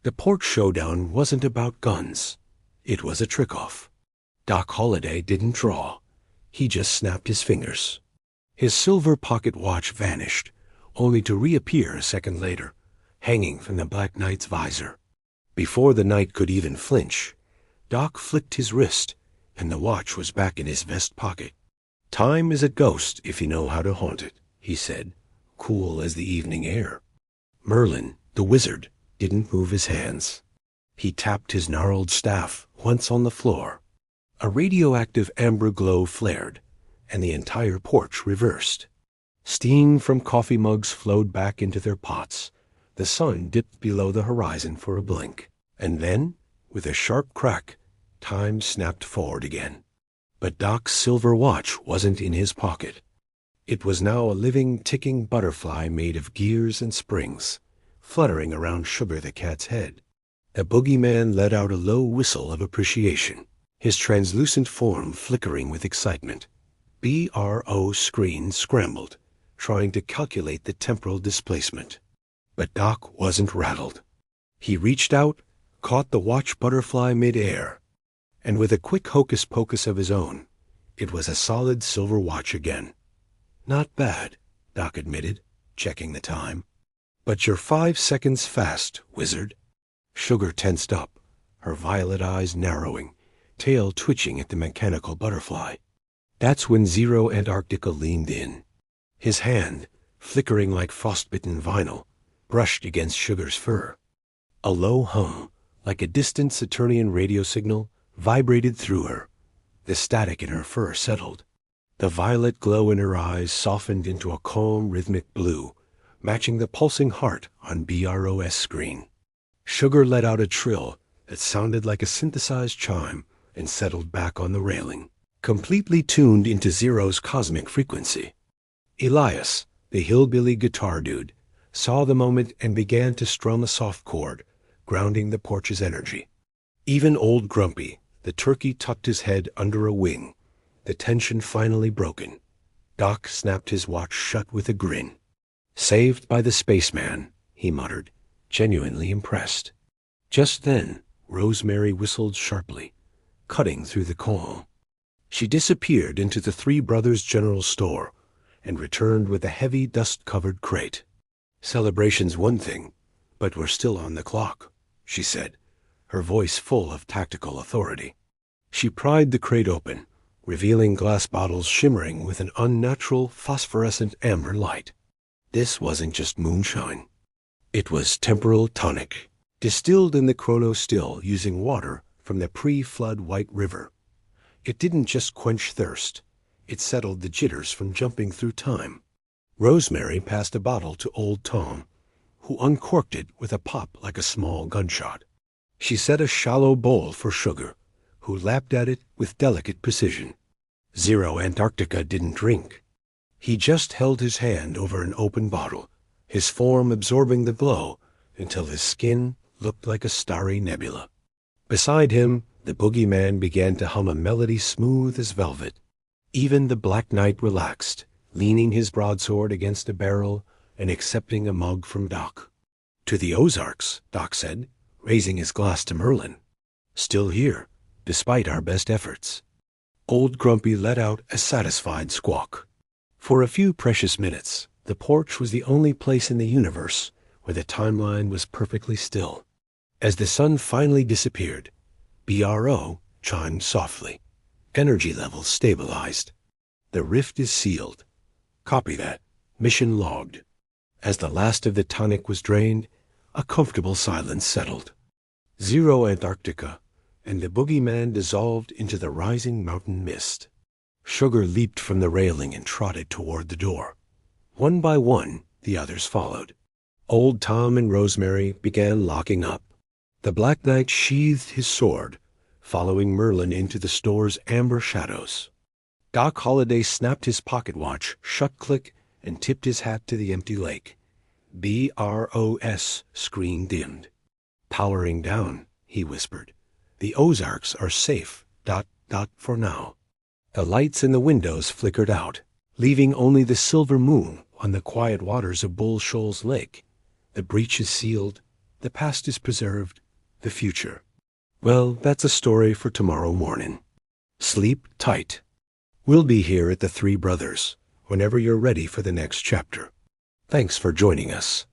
The Porch showdown wasn't about guns. It was a trick-off. Doc Holliday didn't draw. He just snapped his fingers. His silver pocket watch vanished, only to reappear a second later, hanging from the Black Knight's visor. Before the knight could even flinch, Doc flicked his wrist, and the watch was back in his vest pocket. "Time is a ghost if you know how to haunt it," he said, cool as the evening air. Merlin, the wizard, didn't move his hands. He tapped his gnarled staff once on the floor. A radioactive amber glow flared, and the entire porch reversed. Steam from coffee mugs flowed back into their pots. The sun dipped below the horizon for a blink, and then, with a sharp crack, time snapped forward again. But Doc's silver watch wasn't in his pocket. It was now a living, ticking butterfly made of gears and springs, fluttering around Sugar the cat's head. The boogeyman let out a low whistle of appreciation, his translucent form flickering with excitement. BRO screen scrambled, trying to calculate the temporal displacement. But Doc wasn't rattled. He reached out, caught the watch butterfly mid-air, and with a quick hocus-pocus of his own, it was a solid silver watch again. "Not bad," Doc admitted, checking the time. "But you're 5 seconds fast, wizard." Sugar tensed up, her violet eyes narrowing, tail twitching at the mechanical butterfly. That's when Zero Antarctica leaned in. His hand, flickering like frostbitten vinyl, brushed against Sugar's fur. A low hum, like a distant Saturnian radio signal, vibrated through her. The static in her fur settled. The violet glow in her eyes softened into a calm, rhythmic blue, matching the pulsing heart on BROS screen. Sugar let out a trill that sounded like a synthesized chime and settled back on the railing, completely tuned into Zero's cosmic frequency. Elias, the hillbilly guitar dude, saw the moment and began to strum a soft chord, grounding the porch's energy. Even old Grumpy, the turkey, tucked his head under a wing, the tension finally broken. Doc snapped his watch shut with a grin. "Saved by the spaceman," he muttered, genuinely impressed. Just then, Rosemary whistled sharply, cutting through the calm. She disappeared into the Three Brothers General Store and returned with a heavy, dust-covered crate. "Celebration's one thing, but we're still on the clock," she said, her voice full of tactical authority. She pried the crate open, revealing glass bottles shimmering with an unnatural phosphorescent amber light. This wasn't just moonshine. It was temporal tonic, distilled in the chrono still using water from the pre-flood White River. It didn't just quench thirst. It settled the jitters from jumping through time. Rosemary passed a bottle to old Tom, who uncorked it with a pop like a small gunshot. She set a shallow bowl for Sugar, who lapped at it with delicate precision. Zero Antarctica didn't drink. He just held his hand over an open bottle, his form absorbing the glow until his skin looked like a starry nebula. Beside him, the boogeyman began to hum a melody smooth as velvet. Even the Black Knight relaxed, leaning his broadsword against a barrel and accepting a mug from Doc. "To the Ozarks," Doc said, raising his glass to Merlin. "Still here, despite our best efforts." Old Grumpy let out a satisfied squawk. For a few precious minutes, the porch was the only place in the universe where the timeline was perfectly still. As the sun finally disappeared, BRO chimed softly. Energy levels stabilized. "The rift is sealed. Copy that. Mission logged." As the last of the tonic was drained, a comfortable silence settled. Zero Antarctica, and the boogeyman dissolved into the rising mountain mist. Sugar leaped from the railing and trotted toward the door. One by one, the others followed. Old Tom and Rosemary began locking up. The Black Knight sheathed his sword, following Merlin into the store's amber shadows. Doc Holliday snapped his pocket watch, shut-click, and tipped his hat to the empty lake. BROS screen dimmed. "Powering down," he whispered. "The Ozarks are safe, ... for now." The lights in the windows flickered out, leaving only the silver moon on the quiet waters of Bull Shoals Lake. The breach is sealed, The past is preserved, the future. Well, that's a story for tomorrow morning. Sleep tight. We'll be here at the Three Brothers whenever you're ready for the next chapter. Thanks for joining us.